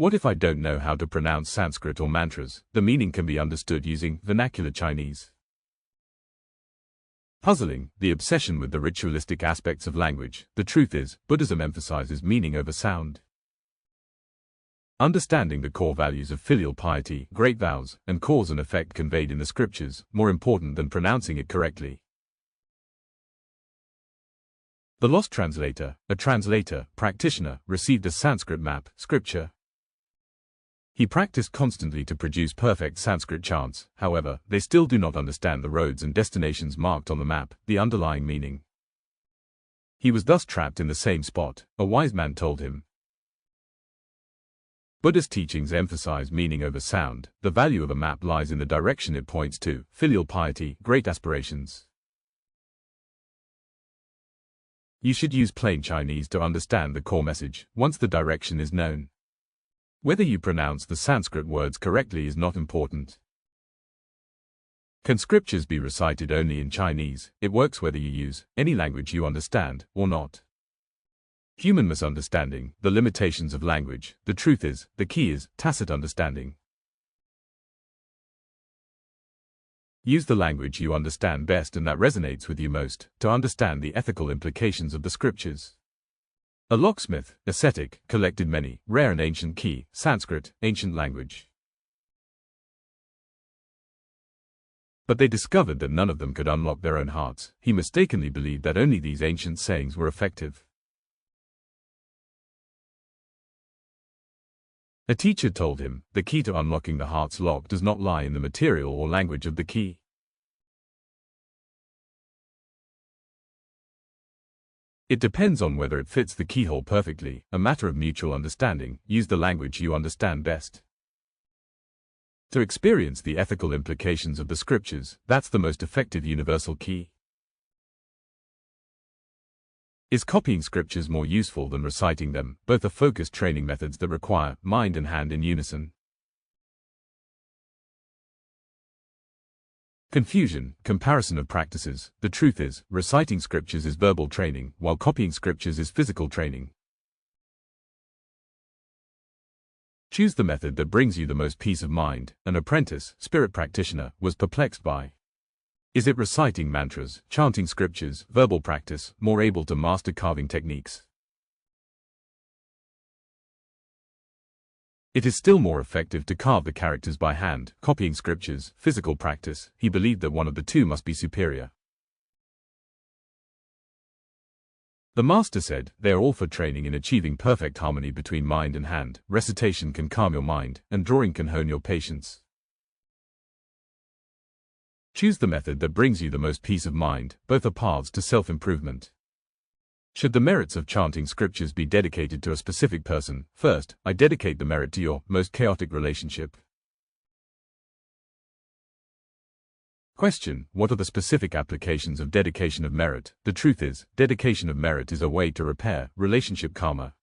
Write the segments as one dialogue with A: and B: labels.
A: What if I don't know how to pronounce Sanskrit or mantras? The meaning can be understood using vernacular Chinese. Puzzling, the obsession with the ritualistic aspects of language. The truth is, Buddhism emphasizes meaning over sound. Understanding the core values of filial piety, great vows, and cause and effect conveyed in the scriptures, more important than pronouncing it correctly. The lost translator, a translator, practitioner, received a Sanskrit map, scripture. He practiced constantly to produce perfect Sanskrit chants. However, they still do not understand the roads and destinations marked on the map, the underlying meaning. He was thus trapped in the same spot. A wise man told him. Buddhist teachings emphasize meaning over sound. The value of a map lies in the direction it points to, filial piety, great aspirations. You should use plain Chinese to understand the core message, once the direction is known. Whether you pronounce the Sanskrit words correctly is not important. Can scriptures be recited only in Chinese? It works whether you use any language you understand or not. Human misunderstanding, the limitations of language. The truth is, the key is tacit understanding. Use the language you understand best and that resonates with you most, to understand the ethical implications of the scriptures. A locksmith, ascetic, collected many, rare and ancient key, Sanskrit, ancient language. But they discovered that none of them could unlock their own hearts. He mistakenly believed that only these ancient sayings were effective. A teacher told him, the key to unlocking the heart's lock does not lie in the material or language of the key. It depends on whether it fits the keyhole perfectly, a matter of mutual understanding. Use the language you understand best. To experience the ethical implications of the scriptures, that's the most effective universal key. Is copying scriptures more useful than reciting them? Both are focused training methods that require mind and hand in unison. Confusion, comparison of practices. The truth is, reciting scriptures is verbal training, while copying scriptures is physical training. Choose the method that brings you the most peace of mind. An apprentice, spirit practitioner, was perplexed by. Is it reciting mantras, chanting scriptures, verbal practice, more able to master carving techniques? It is still more effective to carve the characters by hand, copying scriptures, physical practice. He believed that one of the two must be superior. The master said, they are all for training in achieving perfect harmony between mind and hand. Recitation can calm your mind, and drawing can hone your patience. Choose the method that brings you the most peace of mind. Both are paths to self-improvement. Should the merits of chanting scriptures be dedicated to a specific person? First, I dedicate the merit to your most chaotic relationship. Question: what are the specific applications of dedication of merit? The truth is, dedication of merit is a way to repair relationship karma.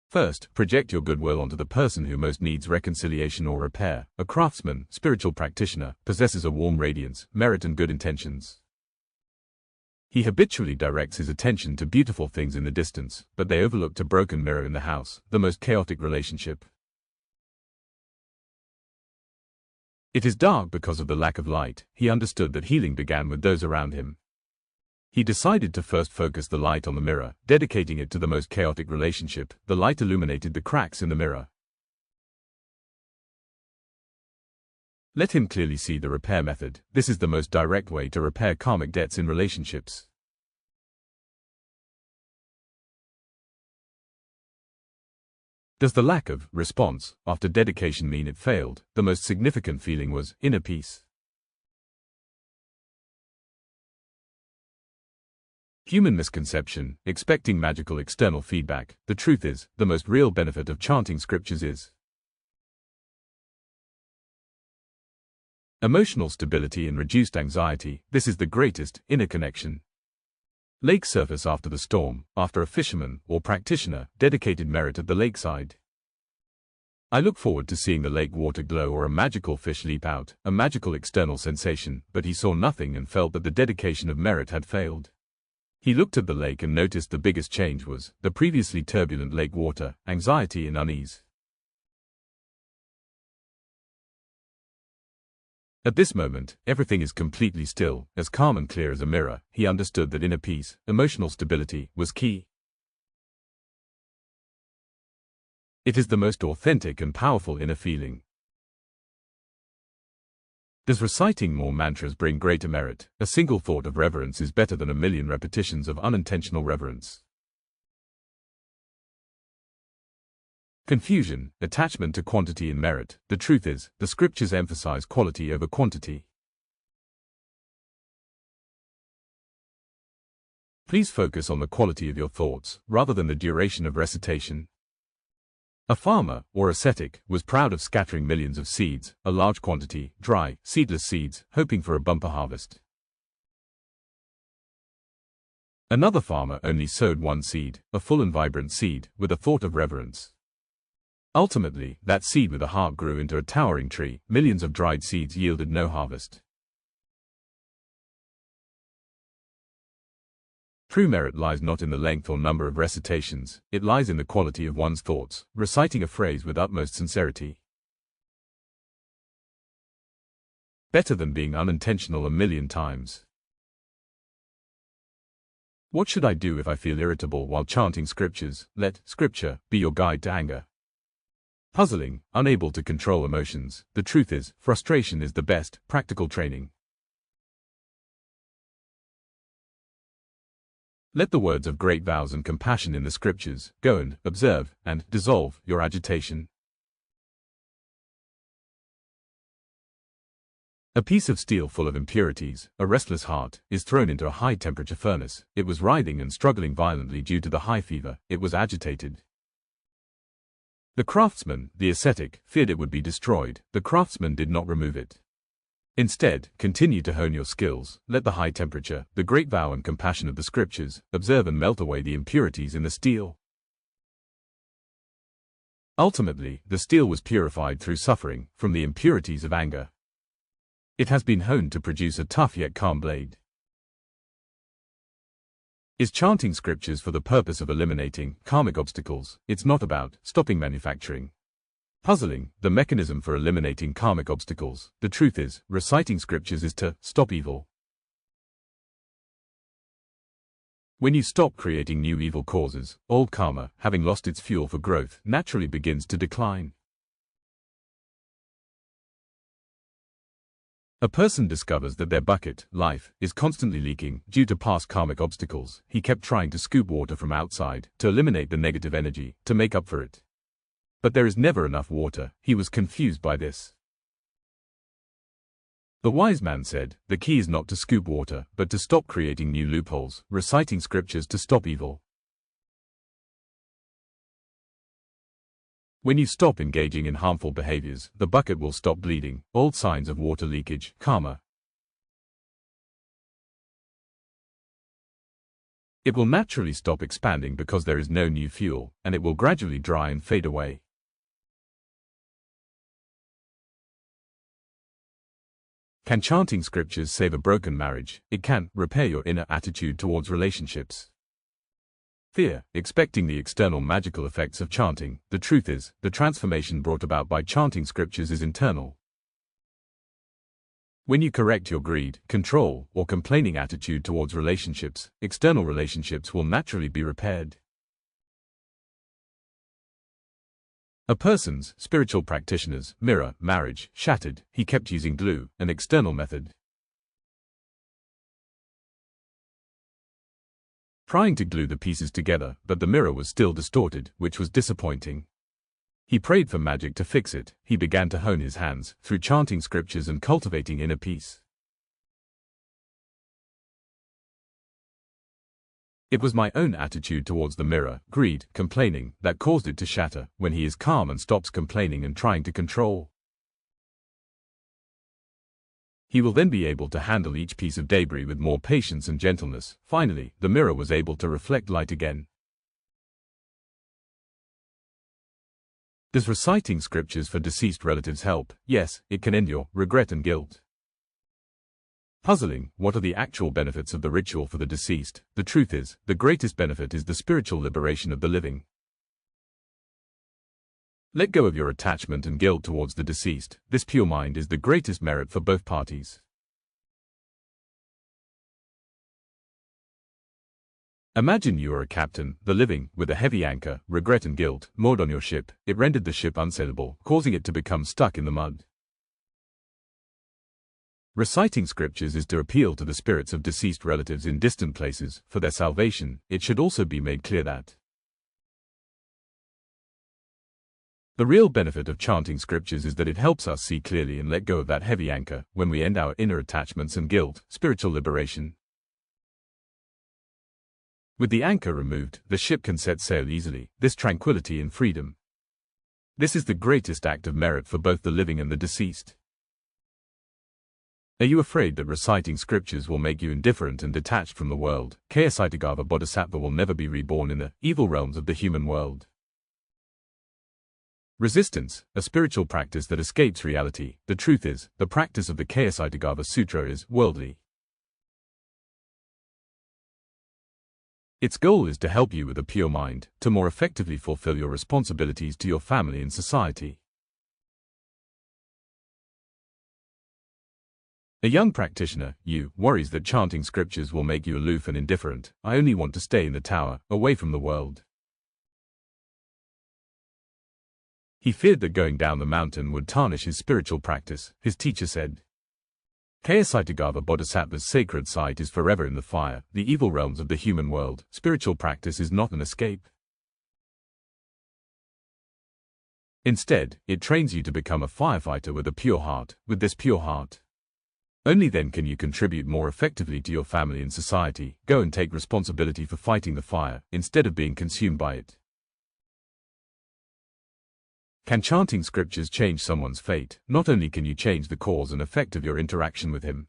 A: First, project your goodwill onto the person who most needs reconciliation or repair. A craftsman, spiritual practitioner, possesses a warm radiance, merit and good intentions. He habitually directs his attention to beautiful things in the distance, but they overlooked a broken mirror in the house, the most chaotic relationship. It is dark because of the lack of light. He understood that healing began with those around him. He decided to first focus the light on the mirror, dedicating it to the most chaotic relationship. The light illuminated the cracks in the mirror. Let him clearly see the repair method. This is the most direct way to repair karmic debts in relationships. Does the lack of response after dedication mean it failed? The most significant feeling was inner peace. Human misconception, expecting magical external feedback. The truth is, the most real benefit of chanting scriptures is emotional stability and reduced anxiety. This is the greatest inner connection. Lake surface after the storm, after a fisherman or practitioner, dedicated merit at the lakeside. I look forward to seeing the lake water glow or a magical fish leap out, a magical external sensation, but he saw nothing and felt that the dedication of merit had failed. He looked at the lake and noticed the biggest change was the previously turbulent lake water, anxiety and unease. At this moment, everything is completely still, as calm and clear as a mirror. He understood that inner peace, emotional stability, was key. It is the most authentic and powerful inner feeling. Does reciting more mantras bring greater merit? A single thought of reverence is better than a million repetitions of unintentional reverence. Confusion, attachment to quantity and merit. The truth is, the scriptures emphasize quality over quantity. Please focus on the quality of your thoughts, rather than the duration of recitation. A farmer, or ascetic, was proud of scattering millions of seeds, a large quantity, dry, seedless seeds, hoping for a bumper harvest. Another farmer only sowed one seed, a full and vibrant seed, with a thought of reverence. Ultimately, that seed with a heart grew into a towering tree. Millions of dried seeds yielded no harvest. True merit lies not in the length or number of recitations, it lies in the quality of one's thoughts, reciting a phrase with utmost sincerity. Better than being unintentional a million times. What should I do if I feel irritable while chanting scriptures? Let scripture be your guide to anger. Puzzling, unable to control emotions. The truth is, frustration is the best, practical training. Let the words of great vows and compassion in the scriptures go and observe and dissolve your agitation. A piece of steel full of impurities, a restless heart, is thrown into a high-temperature furnace. It was writhing and struggling violently due to the high fever. It was agitated. The craftsman, the ascetic, feared it would be destroyed. The craftsman did not remove it. Instead, continue to hone your skills. Let the high temperature, the great vow and compassion of the scriptures, observe and melt away the impurities in the steel. Ultimately, the steel was purified through suffering, from the impurities of anger. It has been honed to produce a tough yet calm blade. Is chanting scriptures for the purpose of eliminating karmic obstacles? It's not about stopping manufacturing. Puzzling, the mechanism for eliminating karmic obstacles. The truth is, reciting scriptures is to stop evil. When you stop creating new evil causes, old karma, having lost its fuel for growth, naturally begins to decline. A person discovers that their bucket, life, is constantly leaking due to past karmic obstacles. He kept trying to scoop water from outside, to eliminate the negative energy, to make up for it. But there is never enough water. He was confused by this. The wise man said, the key is not to scoop water, but to stop creating new loopholes, reciting scriptures to stop evil. When you stop engaging in harmful behaviors, the bucket will stop bleeding. Old signs of water leakage, karma. It will naturally stop expanding because there is no new fuel, and it will gradually dry and fade away. Can chanting scriptures save a broken marriage? It can repair your inner attitude towards relationships. Fear, expecting the external magical effects of chanting. The truth is, the transformation brought about by chanting scriptures is internal. When you correct your greed, control, or complaining attitude towards relationships, external relationships will naturally be repaired. A person's spiritual practitioner's mirror, marriage, shattered. He kept using glue, an external method. Trying to glue the pieces together, but the mirror was still distorted, which was disappointing. He prayed for magic to fix it. He began to hone his hands, through chanting scriptures and cultivating inner peace. It was my own attitude towards the mirror, greed, complaining, that caused it to shatter. When he is calm and stops complaining and trying to control, he will then be able to handle each piece of debris with more patience and gentleness. Finally, the mirror was able to reflect light again. Does reciting scriptures for deceased relatives help? Yes, it can end your regret and guilt. Puzzling, what are the actual benefits of the ritual for the deceased? The truth is, the greatest benefit is the spiritual liberation of the living. Let go of your attachment and guilt towards the deceased. This pure mind is the greatest merit for both parties. Imagine you are a captain, the living, with a heavy anchor, regret and guilt, moored on your ship. It rendered the ship unsailable, causing it to become stuck in the mud. Reciting scriptures is to appeal to the spirits of deceased relatives in distant places, for their salvation. It should also be made clear that the real benefit of chanting scriptures is that it helps us see clearly and let go of that heavy anchor. When we end our inner attachments and guilt, spiritual liberation. With the anchor removed, the ship can set sail easily. This tranquility and freedom. This is the greatest act of merit for both the living and the deceased. Are you afraid that reciting scriptures will make you indifferent and detached from the world? Escuchada Bodhisattva will never be reborn in the evil realms of the human world. Resistance, a spiritual practice that escapes reality. The truth is, the practice of the Escuchada Sutra is worldly. Its goal is to help you with a pure mind, to more effectively fulfill your responsibilities to your family and society. A young practitioner, worries that chanting scriptures will make you aloof and indifferent. I only want to stay in the tower, away from the world. He feared that going down the mountain would tarnish his spiritual practice. His teacher said, Escuchada Bodhisattva's sacred site is forever in the fire, the evil realms of the human world. Spiritual practice is not an escape. Instead, it trains you to become a firefighter with a pure heart. With this pure heart, only then can you contribute more effectively to your family and society. Go and take responsibility for fighting the fire, instead of being consumed by it. Can chanting scriptures change someone's fate? Not only can you change the cause and effect of your interaction with him.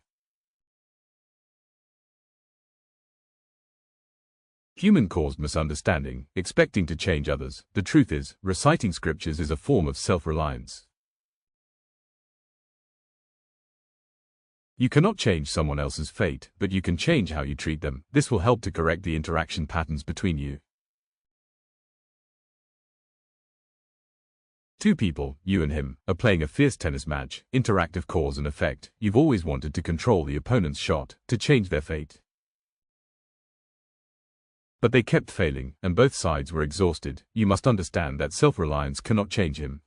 A: Human-caused misunderstanding, expecting to change others. The truth is, reciting scriptures is a form of self-reliance. You cannot change someone else's fate, but you can change how you treat them. This will help to correct the interaction patterns between you. Two people, you and him, are playing a fierce tennis match. Interactive cause and effect. You've always wanted to control the opponent's shot, to change their fate. But they kept failing, and both sides were exhausted. You must understand that self-reliance cannot change him.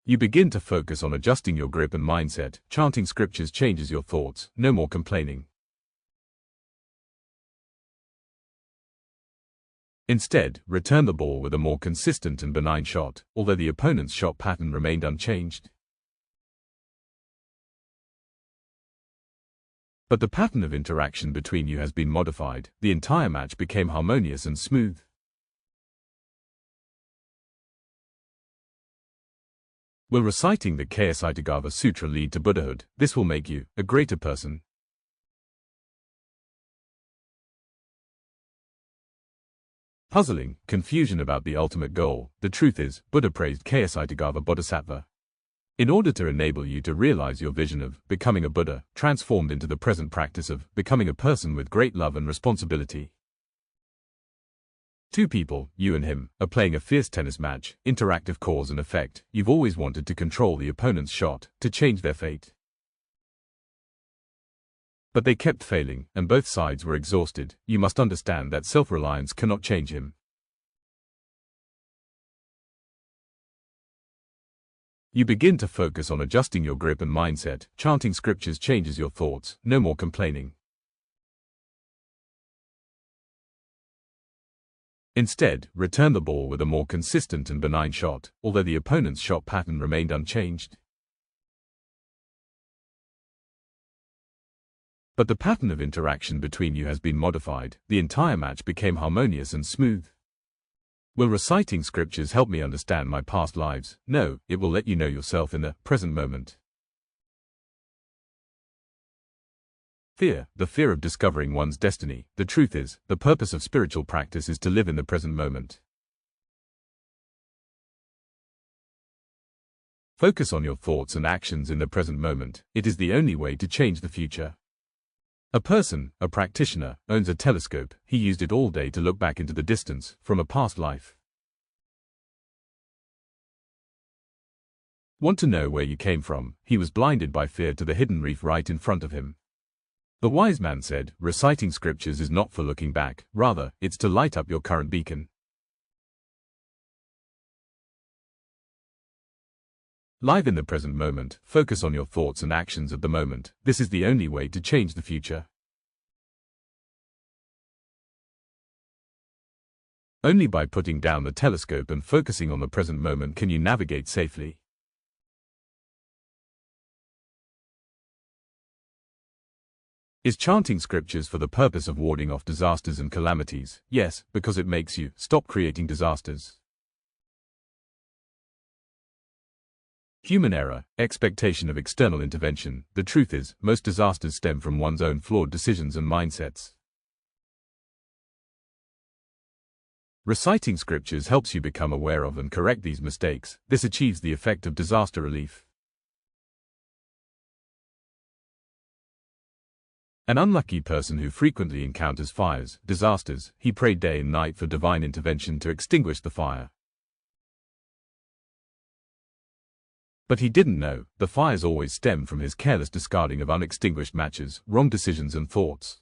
A: You begin to focus on adjusting your grip and mindset. Chanting scriptures changes your thoughts. No more complaining. Instead, return the ball with a more consistent and benign shot, although the opponent's shot pattern remained unchanged. But the pattern of interaction between you has been modified. The entire match became harmonious and smooth. Will reciting the Escuchada Sutra lead to Buddhahood? This will make you a greater person. Puzzling, confusion about the ultimate goal. The truth is, Buddha praised Escuchada Bodhisattva. In order to enable you to realize your vision of becoming a Buddha, transformed into the present practice of becoming a person with great love and responsibility. Two people, you and him, are playing a fierce tennis match. Interactive cause and effect. You've always wanted to control the opponent's shot, to change their fate. But they kept failing, and both sides were exhausted. You must understand that self-reliance cannot change him. You begin to focus on adjusting your grip and mindset. Chanting scriptures changes your thoughts. No more complaining. Instead, return the ball with a more consistent and benign shot, although the opponent's shot pattern remained unchanged. But the pattern of interaction between you has been modified. The entire match became harmonious and smooth. Will reciting scriptures help me understand my past lives? No, it will let you know yourself in the present moment. Fear, the fear of discovering one's destiny. The truth is, the purpose of spiritual practice is to live in the present moment. The fear, the fear of discovering one's destiny. The truth is, the purpose of spiritual practice is to live in the present moment. Focus on your thoughts and actions in the present moment. It is the only way to change the future. A person, a practitioner, owns a telescope. He used it all day to look back into the distance from a past life. Want to know where you came from? He was blinded by fear to the hidden reef right in front of him. The wise man said, reciting scriptures is not for looking back, rather, it's to light up your current beacon. Live in the present moment, focus on your thoughts and actions at the moment. This is the only way to change the future. Only by putting down the telescope and focusing on the present moment can you navigate safely. Is chanting scriptures for the purpose of warding off disasters and calamities? Yes, because it makes you stop creating disasters. Human error, expectation of external intervention. The truth is, most disasters stem from one's own flawed decisions and mindsets. Reciting scriptures helps you become aware of and correct these mistakes. This achieves the effect of disaster relief. An unlucky person who frequently encounters fires, disasters, he prayed day and night for divine intervention to extinguish the fire. But he didn't know, the fires always stem from his careless discarding of unextinguished matches, wrong decisions and thoughts.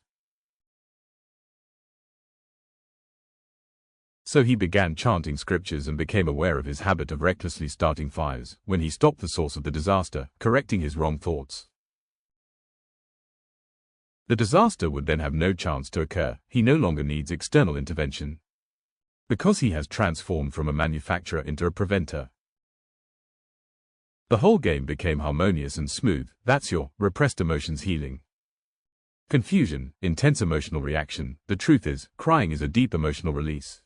A: So he began chanting scriptures and became aware of his habit of recklessly starting fires. When he stopped the source of the disaster, correcting his wrong thoughts, the disaster would then have no chance to occur. He no longer needs external intervention, because he has transformed from a manufacturer into a preventer. The whole game became harmonious and smooth. That's your repressed emotions healing. Confusion, intense emotional reaction. The truth is, crying is a deep emotional release.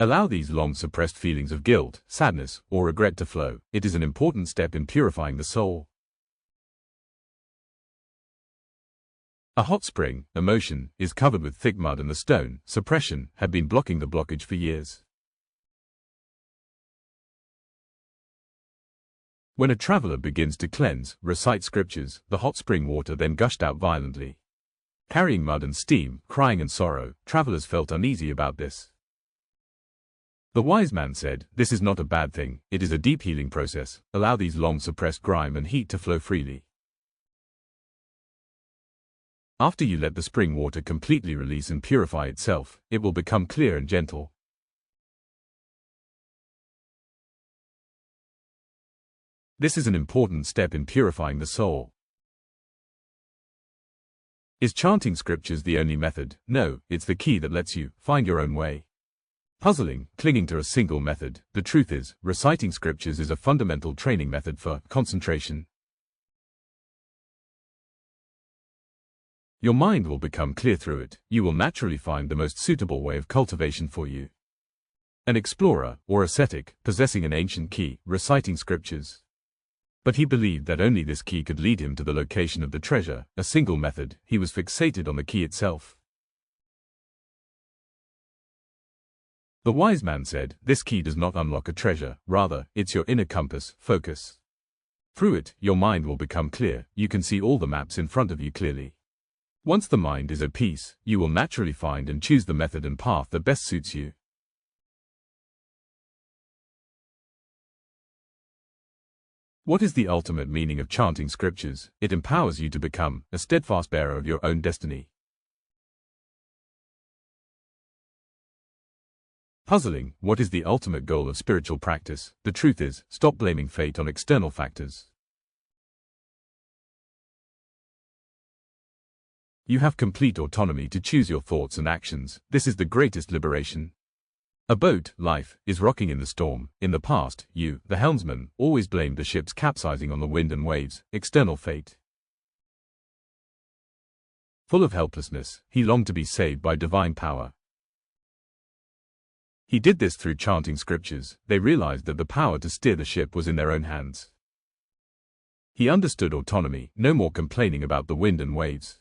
A: Allow these long suppressed feelings of guilt, sadness, or regret to flow. It is an important step in purifying the soul. A hot spring, emotion, is covered with thick mud and the stone, suppression, had been blocking the blockage for years. When a traveler begins to cleanse, recite scriptures, the hot spring water then gushed out violently. Carrying mud and steam, crying and sorrow, travelers felt uneasy about this. The wise man said, this is not a bad thing, it is a deep healing process. Allow these long suppressed grime and heat to flow freely. After you let the spring water completely release and purify itself, it will become clear and gentle. This is an important step in purifying the soul. Is chanting scriptures the only method? No, it's the key that lets you find your own way. Puzzling, clinging to a single method. The truth is, reciting scriptures is a fundamental training method for concentration. Your mind will become clear through it. You will naturally find the most suitable way of cultivation for you. An explorer, or ascetic, possessing an ancient key, reciting scriptures. But he believed that only this key could lead him to the location of the treasure, a single method. He was fixated on the key itself. The wise man said, this key does not unlock a treasure, rather, it's your inner compass, focus. Through it, your mind will become clear. You can see all the maps in front of you clearly. Once the mind is at peace, you will naturally find and choose the method and path that best suits you. What is the ultimate meaning of chanting scriptures? It empowers you to become a steadfast bearer of your own destiny. Puzzling, what is the ultimate goal of spiritual practice? The truth is, stop blaming fate on external factors. You have complete autonomy to choose your thoughts and actions. This is the greatest liberation. A boat, life, is rocking in the storm. In the past, you, the helmsman, always blamed the ship's capsizing on the wind and waves, external fate. Full of helplessness, he longed to be saved by divine power. He did this through chanting scriptures. They realized that the power to steer the ship was in their own hands. He understood autonomy, no more complaining about the wind and waves.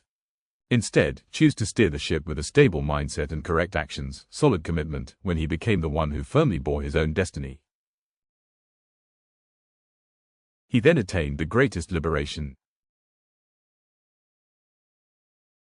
A: Instead, choose to steer the ship with a stable mindset and correct actions, solid commitment. When he became the one who firmly bore his own destiny, He then attained the greatest liberation.